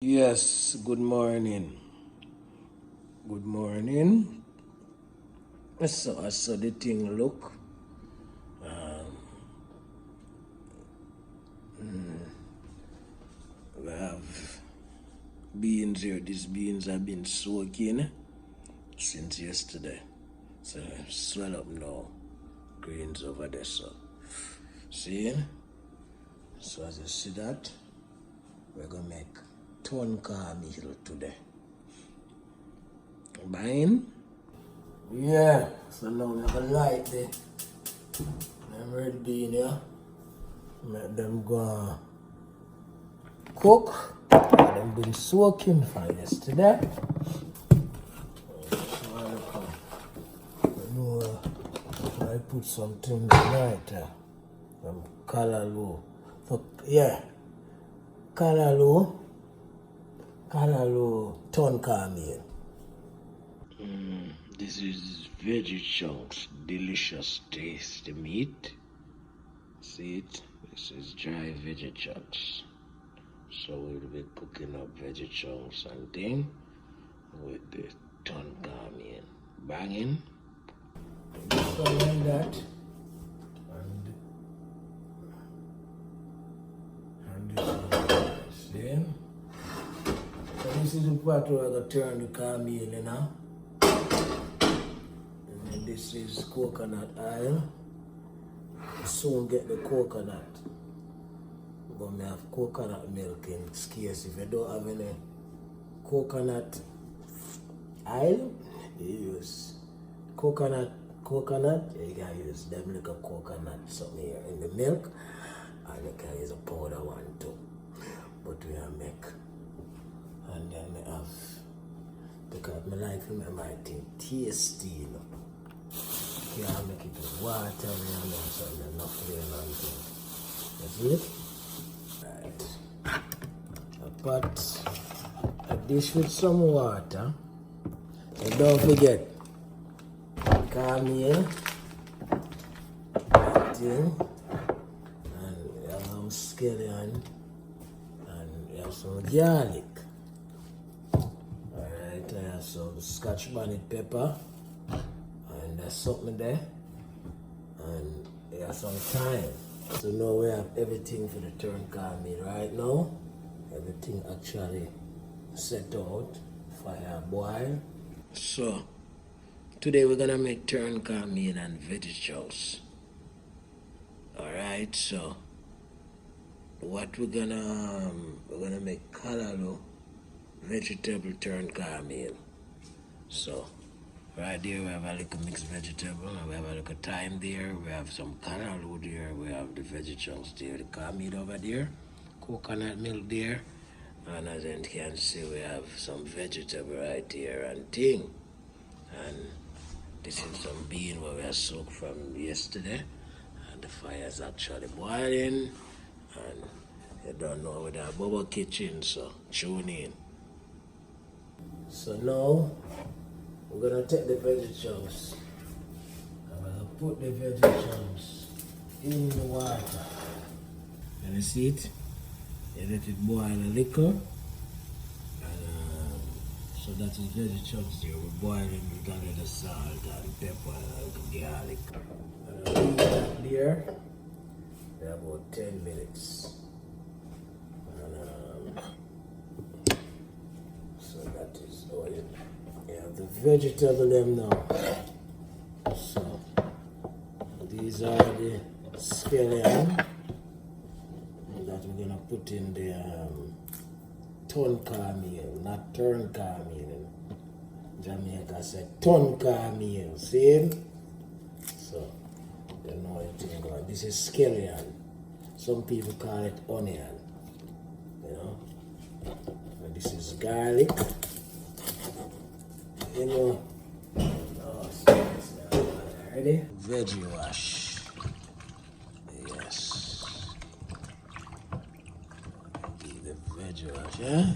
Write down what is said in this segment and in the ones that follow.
Yes, good morning. Good morning. I saw the thing look. We have beans here. These beans have been soaking since yesterday. So swell up now. Greens over there, so. See? So as you see that, we're gonna make Tun-Cornmeal today. Buying? Yeah, so now we're gonna light the red bean here. Let them go cook. Them been soaking for yesterday. I put something tonight. From Callaloo. Callaloo Tun-Cornmeal. This is veggie chunks, delicious tasty meat. See it? This is dry veggie chunks. So we'll be cooking up veggie chunks and thing with the Tun-Cornmeal. Banging. So like that. And this is see? So this is the part where I'm going to turn the cornmeal in now. And then this is coconut oil. Soon get the coconut. But I have coconut milk in scarce. If you don't have any coconut oil, you use coconut, you can use them little coconut something here in the milk, and you can use a powder one too. But we have make, and then I have, because my life in my thing tasty, you know. You can make it with water and something, enough flavor and thing. That's it. Right. I put a dish with some water. And don't forget, cornmeal, thing, and you have some scallion, and you have some garlic. Alright, I have some scotch bonnet pepper, and there's something there, and you have some thyme. So now we have everything for the Tun-Cornmeal right now. Everything actually set out, fire boil. So today we're gonna make Tun-Cornmeal and vegetables. Alright, so what we're gonna make Callaloo vegetable Tun-Cornmeal. So right there we have a little mixed vegetable, we have a little thyme there, we have some Callaloo there, we have the vegetables there, the cornmeal over there, coconut milk there, and as you can see we have some vegetable right here and thing. And this is some bean where we are soaked from yesterday, and the fire is actually boiling, and you don't know with our Bobo kitchen, so tune in. So now we're gonna take the vegetables and we're gonna put the vegetables in the water. Can you see it? You let it boil a little. So that is vegetables there. We're boiling, we got a little salt and pepper and a little garlic. And I'll leave that there for about 10 minutes. And so that is all you have the vegetable them now. So these are the scallion that we're gonna put in the Tun-Cornmeal, not Tun-Cornmeal. Jamaica said Tun-Cornmeal, see? So, you know what you think. This is scallion. Some people call it onion, you know? And this is garlic, you know? Oh, so ready? Veggie wash. Yes. The veggie wash, yeah?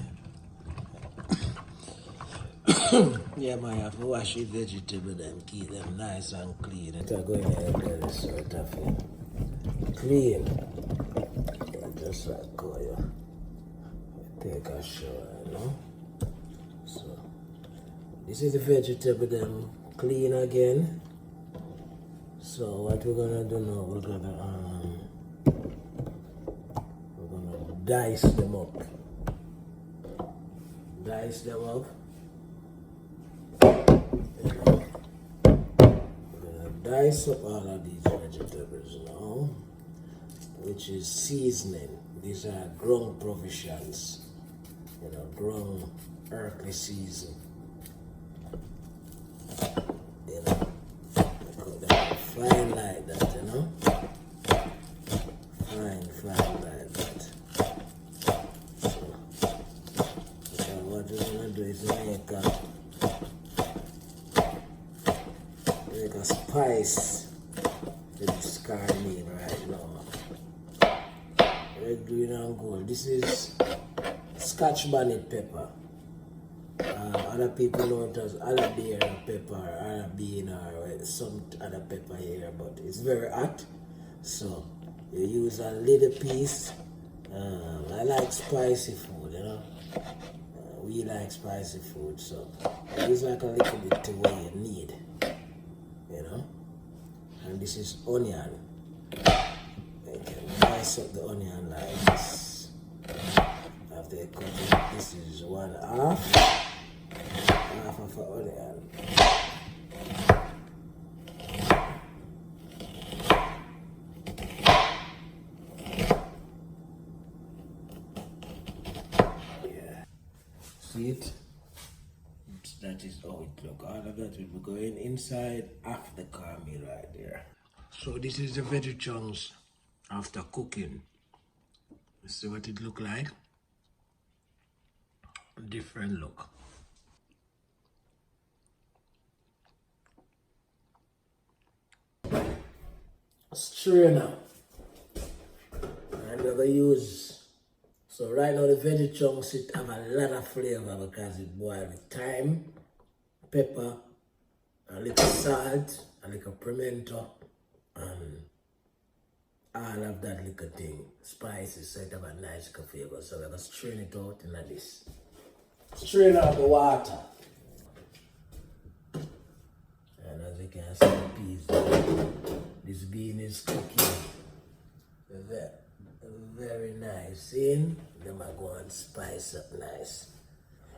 Yeah, man, you have to wash your vegetables and keep them nice and clean. It's going to get this sort of clean. Yeah, just like how you take a shower, you know. So this is the vegetable them clean again. So what we're gonna do now, we're gonna dice them up. Dice them up. You know. We're gonna dice up all of these vegetables now, which is seasoning. These are grown provisions, you know, grown earthly season. You know, cut them fine like that, you know. Fine like that. So what we're gonna do is make a spice with this cornmeal right now. Red, green, and gold. This is Scotch bonnet pepper. Other people know it as Alabama pepper, Alabama, or some other pepper here, but it's very hot, so you use a little piece. I like spicy food, you know. We like spicy food, so I use like a little bit to what you need, you know. And this is onion. You can dice up the onion like this. After you cut it, this is half of an onion. Yeah. See it? That is how it looks. All of that will be going inside after the cornmeal right there. So this is the veggie chunks after cooking. See what it look like? Different look. Strainer. And we're gonna use, so right now the veggie chunks it have a lot of flavor because it boiled with thyme, pepper, a little salt, a little pimento, and all of that little thing, spices, so it have a nice flavor. So we're gonna strain it out in like this. Strain out the water. And as you can see the peas, this bean is cooking very nice. In them are going to spice up nice.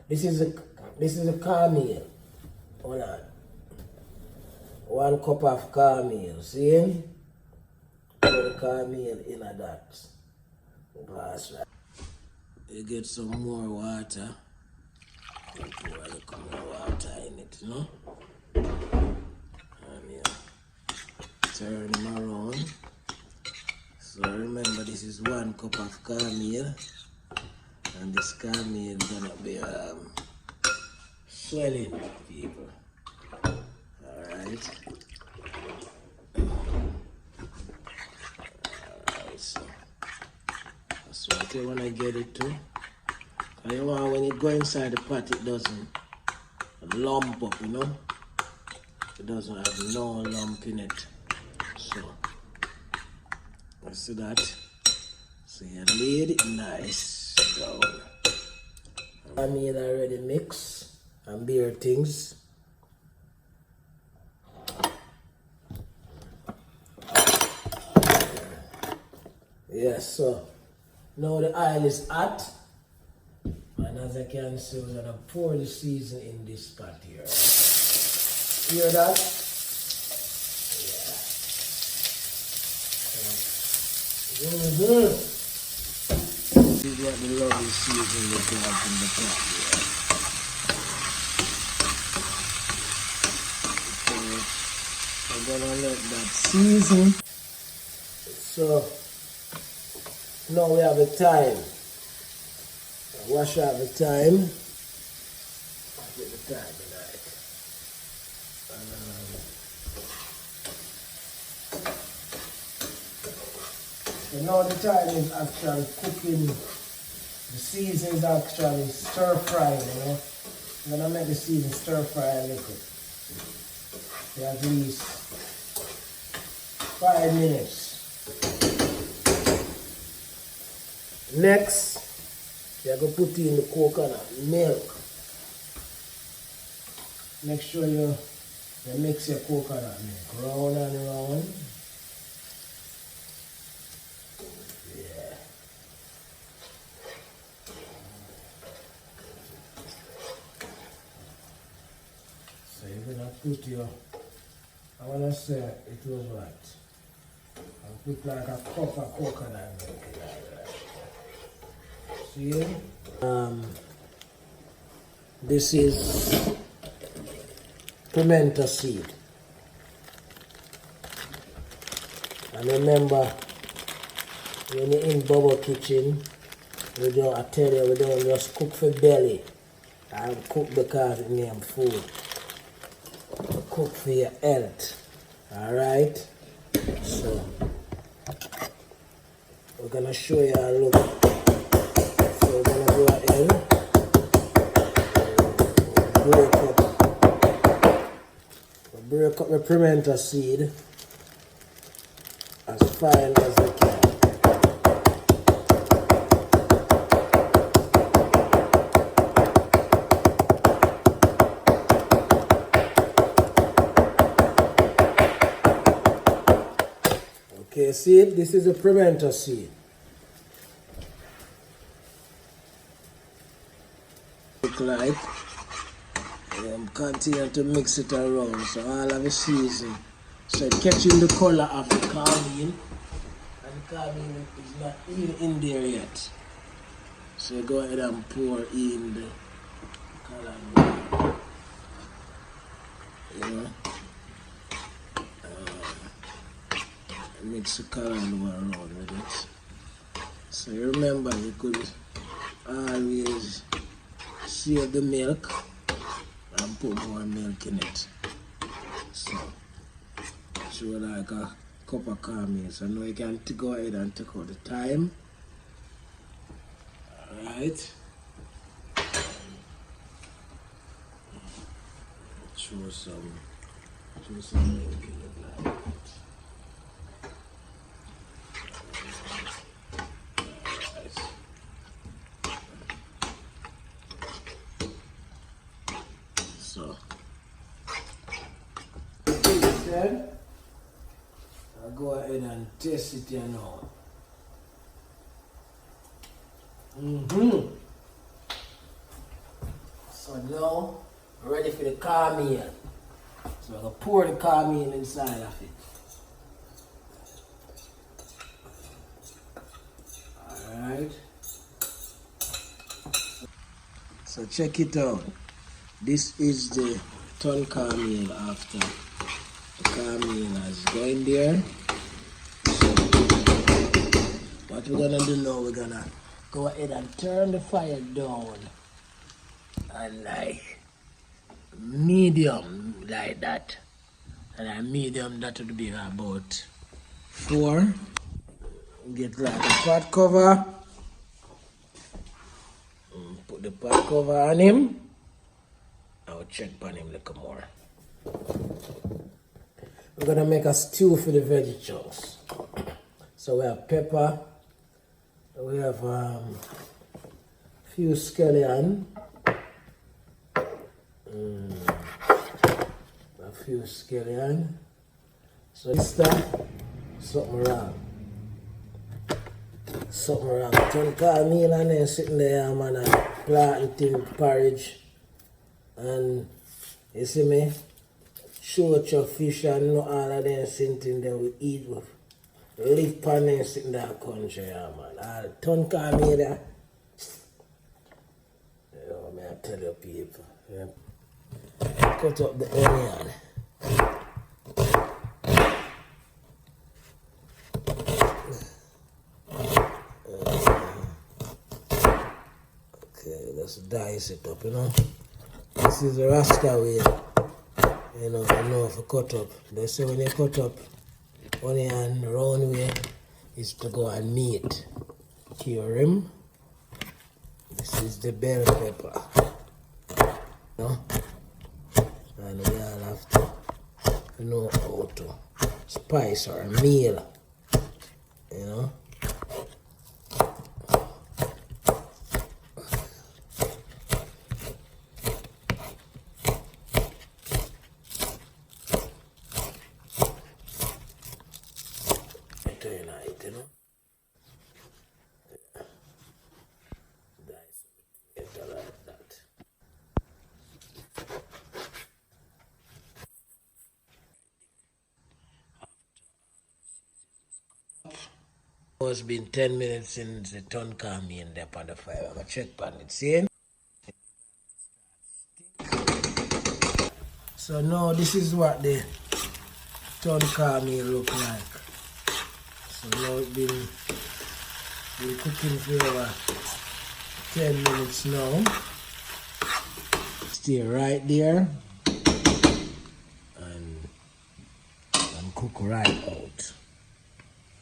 This is a cornmeal. Hold on. 1 cup of cornmeal. See? Put the cornmeal in a that glass, right? You get some more water. You pour a little more water in it, you know? And you turn them around. So remember, this is 1 cup of cornmeal, and this cornmeal is gonna be swelling, people. Alright. Alright, so that's what you wanna get it to. And you want when you go inside the pot, it doesn't lump up, you know? It doesn't have no lump in it. So you see that? So you laid it nice down. I mean already mix and beer things. Yes, so now the oil is hot. And as I can see, we're gonna pour the season in this pot here. Hear that? Yeah. This is what the lovely season look like in the pot here. So I'm gonna let that season. So now we have the thyme. Wash out the thyme. Get the thyme tonight. So now the thyme is actually cooking. The season is actually stir frying, you know. I'm gonna make the season stir fry a little. For at least 5 minutes. Next, You're going to put in the coconut milk. Make sure you mix your coconut milk round and round. Yeah. So you're going to put your, I want to say it was what? I'll put like a cup of coconut milk in there. See? This is pimento seed. And remember, when you're in Bobo kitchen, I tell you, we don't just cook for belly. I cook because it named food. We cook for your health. Alright? So, we're going to show you a look. So we're going to go ahead. Break up the pimento seed as fine as we can. Okay, see it? This is a pimento seed. Look like. Continue to mix it around so all of the season. So catching the color of the carmine, and the carmine is not even in there yet. So go ahead and pour in the callaloo. You know, mix the callaloo around with it. So you remember, you could always save the milk and put more milk in it. So, show like a cup of carmine. So now you can go ahead and take out the thyme. Alright. Show some milk in the blanket. So, then I'll go ahead and taste it here now. So now, we're ready for the carmine. So I'm going to pour the carmine inside of it. Alright. So check it out. This is the Tun-Cornmeal after the carmine has gone there. So what we're gonna do now, we're gonna go ahead and turn the fire down and like medium like that. And a medium that would be about 4. Get like a pot cover. Put the pot cover on him. I'll check on him a little more. We're gonna make a stew for the veggie chunks. So we have pepper, we have few scallion, a few scallion. So this stuff, something wrong. Tun-Cornmeal and then sitting there, man, planting porridge. And you see me, short your fish and no all of them sitting there we eat with. Live pan and sitting there country, yeah, man. All Tun-Cornmeal there. Yo, man, I tell you people. Yeah. Cut up the onion. Okay, let's dice it up, you know. This is the Rasta way, you know if you cut up. They say when you cut up onion round way, is to go and meat. Cure him. This is the bell pepper. You know? And we all have to know how to spice our meal. You know? It's been 10 minutes since the Tun-Cornmeal there on the fire. I'm going to check on it. See? So now this is what the Tun-Cornmeal look like. So now it's been cooking for over 10 minutes now. Stay right there and cook right out.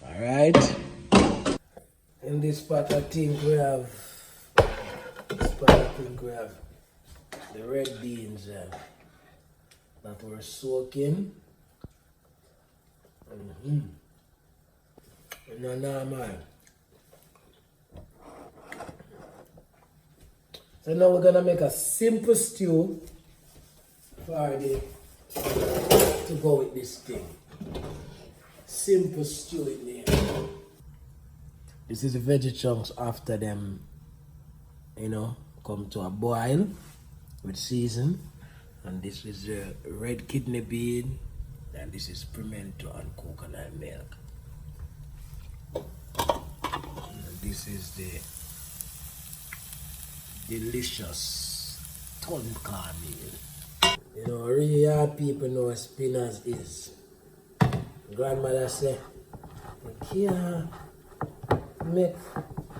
Alright? In this pot I think we have the red beans that we're soaking. No normal. So now we're gonna make a simple stew to go with this thing. Simple stew in there. This is the veggie chunks after them, come to a boil with season. And this is the red kidney bean, and this is pimento and coconut milk. And this is the delicious Tun-Cornmeal. Really hard people know what spinach is. Grandmother said, you can't make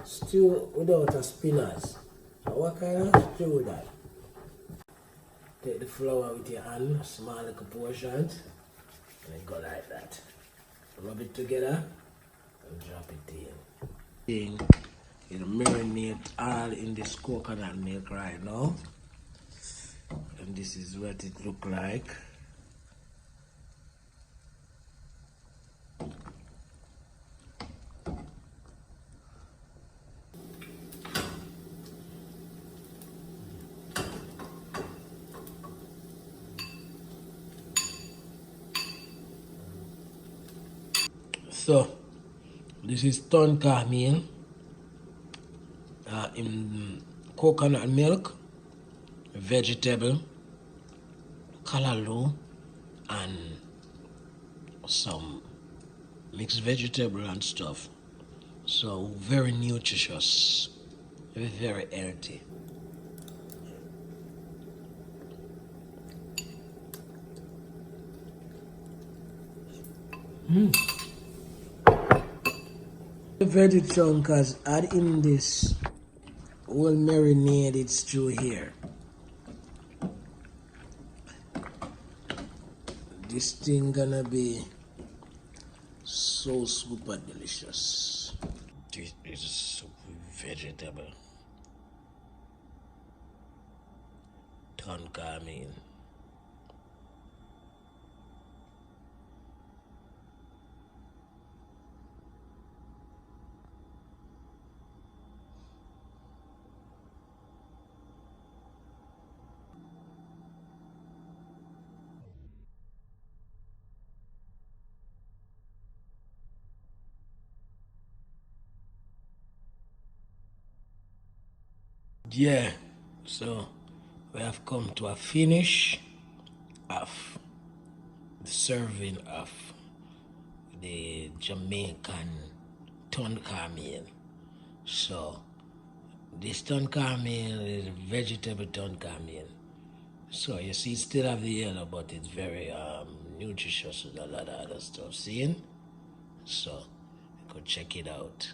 stew without a spinach. And what kind of stew is that? Take the flour with your hand, small little portions, and it go like that. Rub it together and drop it in. It'll marinate all in this coconut milk right now. And this is what it look like. So, this is Tun-Cornmeal in coconut milk, vegetable, Callaloo, and some mixed vegetable and stuff. So, very nutritious, very healthy. The veggie chunk has add in this whole marinated stew here. This thing gonna be so super delicious. This is vegetable Tun-Cornmeal. Yeah, so we have come to a finish of the serving of the Jamaican Tun-Cornmeal. So this Tun-Cornmeal is vegetable Tun-Cornmeal. So you see, it still have the yellow, but it's very nutritious with a lot of other stuff. Seeing? So you could check it out.